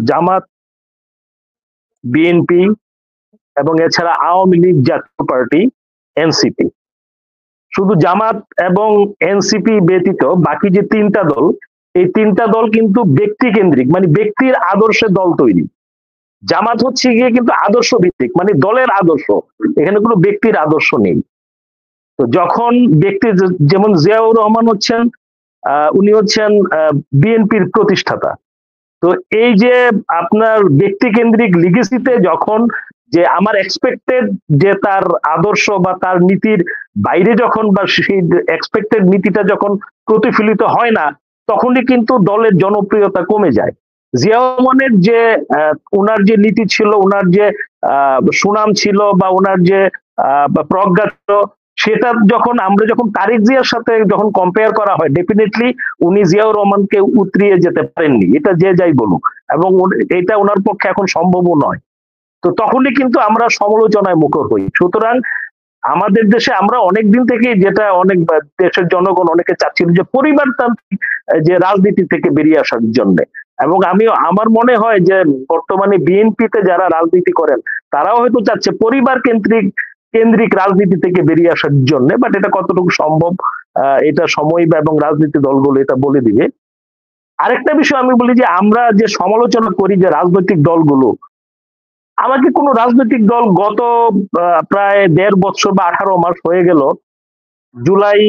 জামাত, BNP এবং এছাড়া আওয়ামী লীগ, জাতীয় পার্টি, এনসিপি। শুধু জামাত এবং এনসিপি ব্যতীত বাকি যে তিনটা দল, এই তিনটা দল কিন্তু ব্যক্তি কেন্দ্রিক, মানে ব্যক্তির আদর্শে দল তৈরি। জামাত হচ্ছে গিয়ে কিন্তু আদর্শ ভিত্তিক, মানে দলের আদর্শ, এখানে কোনো ব্যক্তির আদর্শ নেই। তো যখন ব্যক্তি, যেমন জিয়াউর রহমান হচ্ছেন, উনি হচ্ছেন বিএনপির প্রতিষ্ঠাতা। তো এই যে আপনার ব্যক্তি কেন্দ্রিক লিগেসিতে যখন যে আমার এক্সপেক্টেড যে তার আদর্শ বা তার নীতির বাইরে যখন, বা সেই এক্সপেক্টেড নীতিটা যখন প্রতিফলিত হয় না, তখনই কিন্তু দলের জনপ্রিয়তা কমে যায়। জিয়াউর রহমানের যে ওনার যে নীতি ছিল, ওনার যে সুনাম ছিল, বা ওনার যে প্রজ্ঞা ছিল, সেটা যখন তারেক জিয়ার সাথে যখন কম্পেয়ার করা হয়, ডেফিনেটলি উনি জিয়াউর রহমানকে উতরিয়ে যেতে পারেননি, এটা যে যাই বলুক, এবং এটা ওনার পক্ষে এখন সম্ভবও নয়। তো তখনই কিন্তু আমরা সমালোচনায় মুখর হই। সুতরাং আমাদের দেশে আমরা অনেক দিন থেকে, যেটা অনেক দেশের জনগণ অনেকে চাচ্ছিল, যে পরিবারতান্ত্রিক যে রাজনীতি থেকে বেরিয়ে আসার জন্য। এবং আমার মনে হয় যে বর্তমানে বিএনপিতে যারা রাজনীতি করেন, তারাও হয়তো চাচ্ছে পরিবার কেন্দ্রিক রাজনীতি থেকে বেরিয়ে আসার জন্য। বাট এটা কতটুকু সম্ভব, এটা সময় এবং রাজনীতি দলগুলো এটা বলে দিবে। আরেকটা বিষয় আমি বলি, যে আমরা যে সমালোচনা করি যে রাজনৈতিক দলগুলো, আমাকে কোনো রাজনৈতিক দল গত প্রায় 1.5 বছর বা 18 মাস হয়ে গেল, জুলাই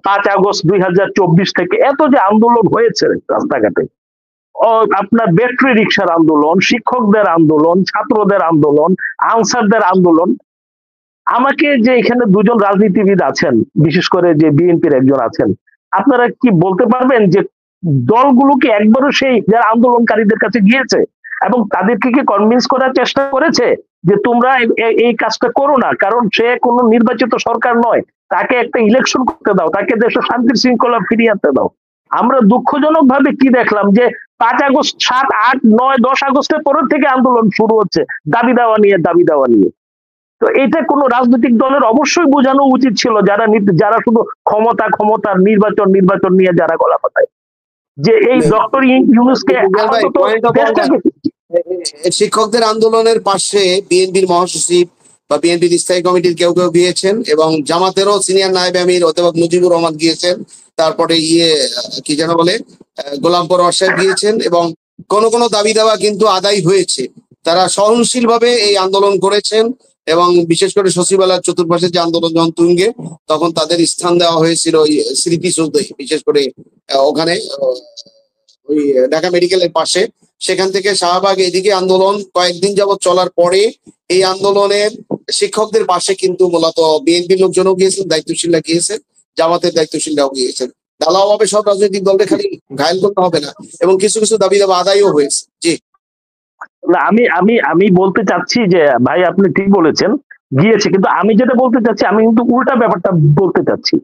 5 আগস্ট 2024 থেকে এত যে আন্দোলন হয়েছে রাস্তাঘাটে, আপনার ব্যাটারি রিক্সার আন্দোলন, শিক্ষকদের আন্দোলন, ছাত্রদের আন্দোলন, আনসারদের আন্দোলন, আমাকে যে এখানে দুজন রাজনীতিবিদ আছেন, বিশেষ করে যে বিএনপির একজন আছেন, আপনারা কি বলতে পারবেন যে দলগুলো কি একবারও সেই যারা আন্দোলনকারীদের কাছে গিয়েছে এবং তাদেরকে কি কনভিন্স করার চেষ্টা করেছে যে তোমরা এই কাজটা করো না, কারণ সে কোনো নির্বাচিত সরকার নয়, তাকে একটা ইলেকশন করতে দাও, তাকে দেশের শান্তি শৃঙ্খলা ফিরিয়ে আনতে দাও? আমরা দুঃখজনক ভাবে কি দেখলাম, যে 5 আগস্ট, 7, 8, 9, 10 আগস্টের পরের থেকে আন্দোলন শুরু হচ্ছে দাবি দেওয়া নিয়ে। তো এটা কোনো রাজনৈতিক দলের অবশ্যই বোঝানো উচিত ছিল, যারা শুধু ক্ষমতার নির্বাচন নিয়ে যারা গলা পাতায়, যে এই ডক্টর ইউনূসকে শিক্ষকদের আন্দোলনের পাশে বিএনপির মহাসচিব বা বিএনপির স্থায়ী কমিটির কেউ গিয়েছেন, এবং জামাতেরও সিনিয়র নায়েব আমির অধ্যাপক মুজিবুর রহমান গিয়েছেন, তারপরে কি যেন বলে গোলাম পরোয়ার সাহেব গিয়েছেন, এবং কোন দাবি দাওয়া কিন্তু আদায় হয়েছে। তারা সহনশীল ভাবে এই আন্দোলন করেছেন, এবং বিশেষ করে সচিবালয়ের চতুর্পাশে যে আন্দোলন যখন তুঙ্গে, তখন তাদের স্থান দেওয়া হয়েছিল ওই স্মৃতিসৌধে, বিশেষ করে ওখানে ওই ঢাকা মেডিকেলের পাশে। সেখান থেকে শাহবাগ এদিকে আন্দোলন কয়েকদিন যাবৎ চলার পরে এই আন্দোলনের শিক্ষকদের পাশে কিন্তু মূলত বিএনপির লোকজনও গিয়েছেন, দায়িত্বশীলরা গিয়েছেন, জামাতের দায়িত্বশীলরাও গিয়েছেন। ঢালাওভাবে সব রাজনৈতিক দলকে খালি ঘায়ল করতে হবে না, এবং কিছু দাবি দাবা আদায়ও হয়েছে। জি না, আমি বলতে চাচ্ছি যে ভাই আপনি ঠিক বলেছেন, গিয়েছে, কিন্তু আমি যেটা বলতে চাচ্ছি, আমি কিন্তু উল্টা ব্যাপারটা বলতে চাচ্ছি,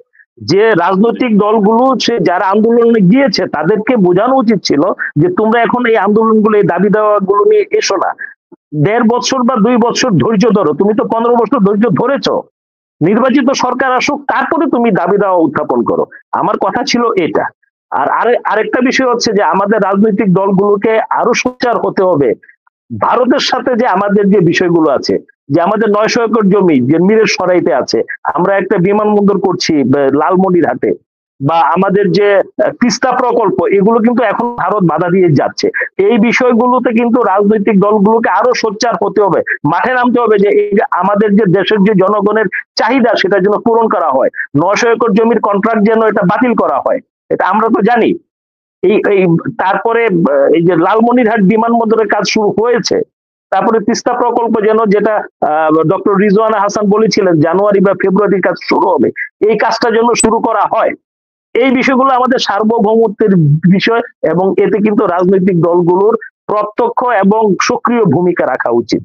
যে রাজনৈতিক দলগুলো যারা আন্দোলনে গিয়েছে তাদেরকে বোঝানো উচিত ছিল যে তোমরা এখন এই আন্দোলনগুলো, এই দাবি দেওয়া গুলো নিয়ে এসো না। 1.5 বছর বা 2 বছর ধৈর্য ধরো, তুমি তো 15 বছর ধৈর্য ধরেছ, নির্বাচিত সরকার আসুক, তারপরে তুমি দাবি দেওয়া উত্থাপন করো। আমার কথা ছিল এটা। আর আরেকটা বিষয় হচ্ছে যে আমাদের রাজনৈতিক দলগুলোকে আরো সোচ্চার হতে হবে। ভারতের সাথে যে আমাদের যে বিষয়গুলো আছে, যে আমাদের 900 একর জমি যে মিরের সরাইতে আছে, আমরা একটা বিমানবন্দর করছি লালমনিরহাটে, বা আমাদের যে তিস্তা প্রকল্প, এগুলো কিন্তু এখন ভারত বাধা দিয়ে যাচ্ছে। এই বিষয়গুলোতে কিন্তু রাজনৈতিক দলগুলোকে আরো সোচ্চার হতে হবে, মাঠে নামতে হবে, যে এই আমাদের যে দেশের যে জনগণের চাহিদা, সেটা যেন পূরণ করা হয়। 900 একর জমির কন্ট্রাক্ট যেন এটা বাতিল করা হয়, এটা আমরা তো জানি। এই তারপরে এই যে লালমনিরহাট বিমানবন্দরের কাজ শুরু হয়েছে, তারপরে তিস্তা প্রকল্প যেটা ডক্টর রিজওয়ানা হাসান বলেছিলেন জানুয়ারি বা ফেব্রুয়ারির কাজ শুরু হবে, এই কাজটা যেন শুরু করা হয়। এই বিষয়গুলো আমাদের সার্বভৌমত্বের বিষয়, এবং এতে কিন্তু রাজনৈতিক দলগুলোর প্রত্যক্ষ এবং সক্রিয় ভূমিকা রাখা উচিত।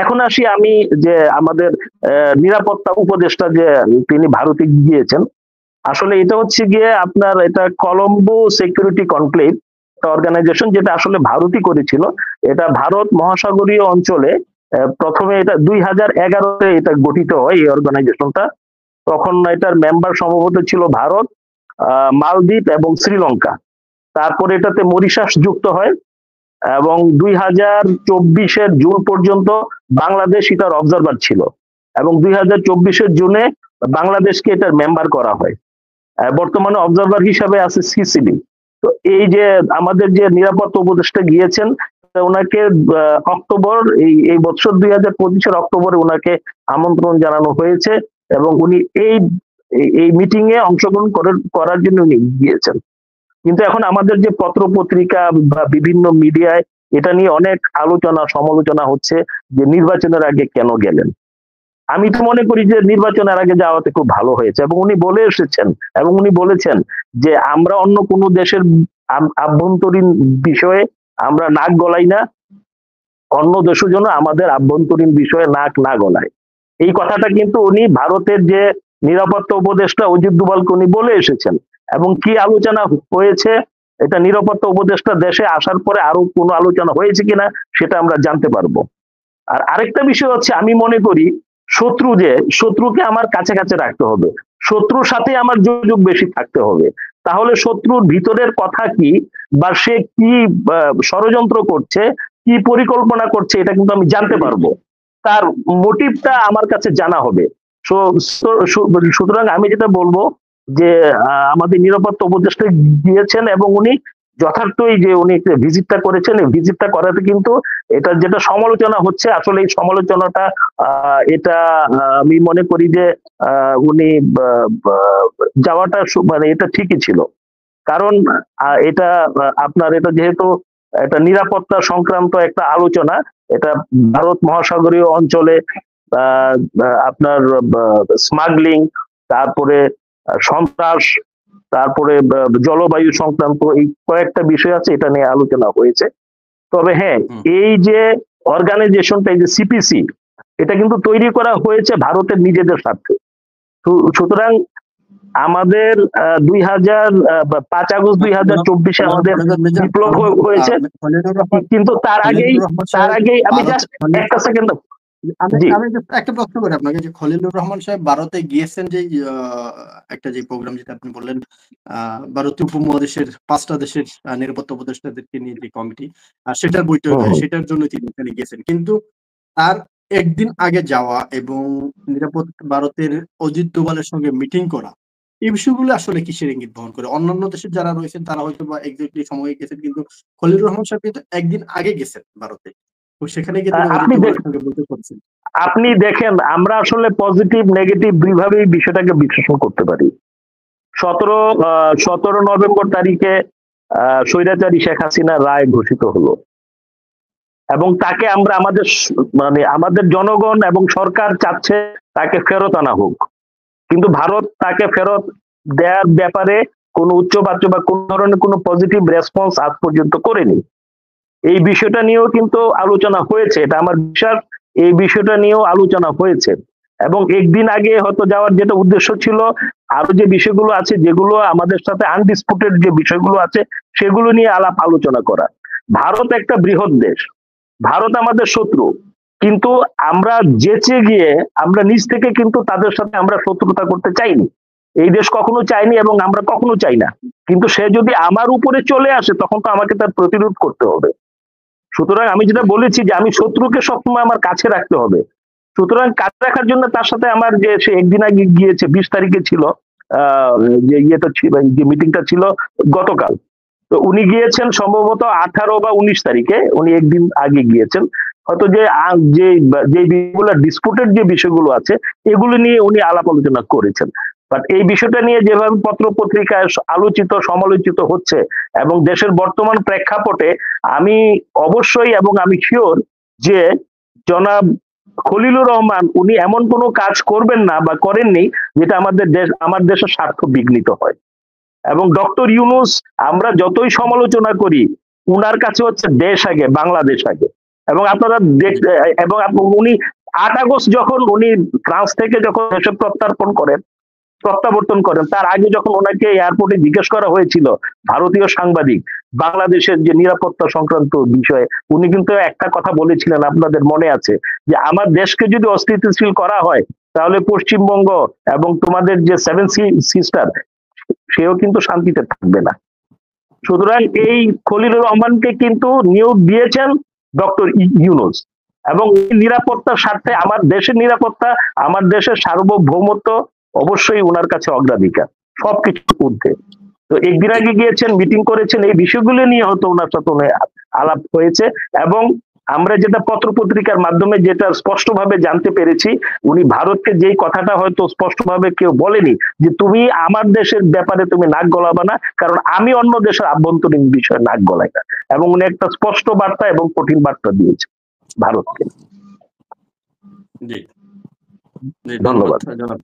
এখন আসি আমি যে আমাদের নিরাপত্তা উপদেষ্টা যে তিনি ভারতে গিয়েছেন, আসলে এটা হচ্ছে গিয়ে আপনার, এটা কলম্বো সিকিউরিটি কনক্লেভ অর্গানাইজেশন, যেটা আসলে ভারতই করেছিল। এটা ভারত মহাসাগরীয় অঞ্চলে প্রথমে এটা 2011-তে এটা গঠিত হয় এই অর্গানাইজেশনটা। তখন এটার মেম্বার সম্ভবত ছিল ভারত, মালদ্বীপ এবং শ্রীলঙ্কা। তারপরে এটাতে মরিশাস যুক্ত হয়, এবং 2024-এর জুন পর্যন্ত বাংলাদেশ এটার অবজারভার ছিল এবং 2024-এর জুনে বাংলাদেশকে এটার মেম্বার করা হয়। বর্তমানে অবজারভার হিসাবে আছে সিসিবি। তো এই যে আমাদের যে নিরাপত্তা উপদেষ্টা গিয়েছেন, ওনাকে অক্টোবর এই বছর 2025-এর অক্টোবরে ওনাকে আমন্ত্রণ জানানো হয়েছে এবং উনি এই মিটিং এ অংশগ্রহণ করার জন্য উনি গিয়েছেন। কিন্তু এখন আমাদের যে পত্র পত্রিকা বা বিভিন্ন মিডিয়ায় এটা নিয়ে অনেক আলোচনা সমালোচনা হচ্ছে যে নির্বাচনের আগে কেন গেলেন। আমি তো মনে করি যে নির্বাচনের আগে যাওয়াতে খুব ভালো হয়েছে এবং উনি বলে এসেছেন এবং উনি বলেছেন যে আমরা অন্য কোনো দেশের আভ্যন্তরীণ বিষয়ে আমরা নাক গলাই না, অন্য দেশের জন্য আমাদের আভ্যন্তরীণ বিষয়ে নাক না গলায়। এই কথাটা কিন্তু উনি ভারতের যে নিরাপত্তা উপদেষ্টা অজিত দোভালকে উনি বলে এসেছেন এবং কি আলোচনা হয়েছে এটা নিরাপত্তা উপদেষ্টা দেশে আসার পরে আরো কোনো আলোচনা হয়েছে কিনা সেটা আমরা জানতে পারবো। আর আরেকটা বিষয় হচ্ছে আমি মনে করি শত্রুকে আমার কাছে কাছে রাখতে হবে, শত্রুর সাথে আমার যোগাযোগ বেশি থাকতে হবে, তাহলে শত্রুর ভিতরের কথা কি বা সে কি ষড়যন্ত্র করছে, কি পরিকল্পনা করছে এটা কিন্তু আমি জানতে পারবো, তার মোটিভটা আমার কাছে জানা হবে। সুতরাং আমি যেটা বলবো যে আমাদের নিরাপত্তা উপদেষ্টা গিয়েছেন এবং উনি যথার্থই যে উনি ভিজিটটা করেছেন, এই ভিজিটটা করাতে কিন্তু এটা যেটা সমালোচনা হচ্ছে আসলে এই সমালোচনাটা এটা আমি মনে করি যে উনি যাওয়াটা মানে এটা ঠিকই ছিল। কারণ এটা আপনার এটা যেহেতু এটা নিরাপত্তা সংক্রান্ত একটা আলোচনা, এটা ভারত মহাসাগরীয় অঞ্চলে আপনার স্মাগলিং, তারপরে সন্ত্রাস, তারপরে জলবায়ু সংক্রান্ত এই কয়েকটা বিষয় আছে, এটা নিয়ে আলোচনা হয়েছে। তবে হ্যাঁ, এই যে অর্গানাইজেশনটা এই যে সিপিসি, এটা কিন্তু তৈরি করা হয়েছে ভারতের নিজেদের স্বার্থে। সুতরাং আমাদের 5 আগস্ট 2024-এ আমাদের বিপ্লব হয়েছে, কিন্তু তার আগেই আমি জাস্ট একটা সেকেন্ড আমি একটা প্রশ্ন করি আপনাকে, যে খলিলুর রহমান সাহেব ভারতে গিয়েছেন যে একটা যে প্রোগ্রাম যেটা আপনি বললেন ভারতীয় উপমহাদেশের 5টা দেশের নিরাপত্তা উপদেষ্টাদেরকে নিয়ে যে কমিটি সেটার বৈঠক হয়, সেটার জন্য তিনি এখানে গিয়েছেন, কিন্তু তার একদিন আগে যাওয়া এবং ভারতের অজিত দোভালের সঙ্গে মিটিং করা, এই বিষয়গুলো আসলে কিসের ইঙ্গিত বহন করে? অন্যান্য দেশের যারা রয়েছেন তারা হয়তো বা এক্স্যাক্টলি সময়ে গেছেন, কিন্তু খলিলুর রহমান সাহেব কিন্তু একদিন আগে গেছেন ভারতে, তো সেখানে গিয়ে আপনি দেখেন আমরা আসলে পজিটিভ নেগেটিভ দুইভাবেই বিষয়টাকে বিশ্লেষণ করতে পারি। 17 নভেম্বর তারিখে স্বৈরাচারী শেখ হাসিনা রায় ঘোষিত হলো এবং তাকে আমরা আমাদের জনগণ এবং সরকার চাচ্ছে তাকে ফেরত আনা হোক, কিন্তু ভারত তাকে ফেরত দেওয়ার ব্যাপারে কোনো উচ্চবাচ্য বা কোন ধরনের কোনো পজিটিভ রেসপন্স আজ পর্যন্ত করেনি। এই বিষয়টা নিয়েও কিন্তু আলোচনা হয়েছে, এটা আমার বিশ্বাস, এই বিষয়টা নিয়েও আলোচনা হয়েছে এবং একদিন আগে হয়তো যাওয়ার যেটা উদ্দেশ্য ছিল আরো যে বিষয়গুলো আছে যেগুলো আমাদের সাথে আনডিসপুটেড যে বিষয়গুলো আছে সেগুলো নিয়ে আলাপ আলোচনা করা। ভারত একটা বৃহৎ দেশ, ভারত আমাদের শত্রু, কিন্তু আমরা যেচে গিয়ে আমরা নিজ থেকে কিন্তু তাদের সাথে আমরা শত্রুতা করতে চাইনি, এই দেশ কখনো চাইনি এবং আমরা কখনো চাই না, কিন্তু সে যদি আমার উপরে চলে আসে তখন তো আমাকে তার প্রতিরোধ করতে হবে। সুতরাং আমি যেটা বলেছি যে আমি শত্রুকে সবসময় আমার কাছে রাখতে হবে, সুতরাং কাছে রাখার জন্য তার সাথে আমার যে সে একদিন আগে গিয়েছে 20 তারিখে ছিল যে ইয়েটা ছিল, যে মিটিংটা ছিল গতকাল, তো উনি গিয়েছেন সম্ভবত 18 বা 19 তারিখে, উনি একদিন আগে গিয়েছেন, হয়তো যে বিষয়গুলো ডিসপুটেড যে বিষয়গুলো আছে এগুলো নিয়ে উনি আলাপ আলোচনা করেছেন। বাট এই বিষয়টা নিয়ে যেভাবে পত্র পত্রিকায় আলোচিত সমালোচিত হচ্ছে এবং দেশের বর্তমান প্রেক্ষাপটে আমি অবশ্যই এবং আমি শিওর যে জনাব খলিলুর রহমান উনি এমন কোনো কাজ করবেন না বা করেননি যেটা আমার দেশের স্বার্থ বিঘ্নিত হয়। এবং ডক্টর ইউনূস আমরা যতই সমালোচনা করি উনার কাছে হচ্ছে দেশ আগে, বাংলাদেশ আগে। এবং আপনারা এবং উনি 8 আগস্ট যখন উনি ফ্রান্স থেকে যখন দেশে প্রত্যাবর্তন করেন তার আগে যখন ওনাকে এয়ারপোর্টে জিজ্ঞেস করা হয়েছিল ভারতীয় সাংবাদিক বাংলাদেশের যে নিরাপত্তা সংক্রান্ত বিষয়ে, উনি কিন্তু একটা কথা বলেছিলেন, আপনাদের মনে আছে, যে আমার দেশকে যদি অস্থিতিশীল করা হয় তাহলে পশ্চিমবঙ্গ এবং তোমাদের যে 7 সিস্টার সেও কিন্তু শান্তিতে থাকবে না। সুতরাং এই খলিলুর রহমানকে কিন্তু নিয়োগ দিয়েছেন ডক্টর ইউনূস, এবং এই নিরাপত্তার স্বার্থে আমার দেশের নিরাপত্তা, আমার দেশের সার্বভৌমত্ব অবশ্যই ওনার কাছে অগ্রাধিকার সবকিছুর ঊর্ধ্বে। তো একদিন আগে গিয়েছেন, মিটিং করেছেন, এই বিষয়গুলো নিয়ে হয়তো ওনার সাথে আলাপ হয়েছে, এবং আমরা যেটা পত্রপত্রিকার মাধ্যমে যেটা স্পষ্টভাবে জানতে পেরেছি, উনি ভারতকে যেই কথাটা হয়তো স্পষ্টভাবে কেউ বলেনি যে তুমি আমার দেশের ব্যাপারে তুমি নাক গলাবে না, কারণ আমি অন্য দেশের আভ্যন্তরীণ বিষয়ে নাক গলাই না, এবং উনি একটা স্পষ্ট বার্তা এবং কঠিন বার্তা দিয়েছে ভারতকে। জি, ধন্যবাদ। জনাব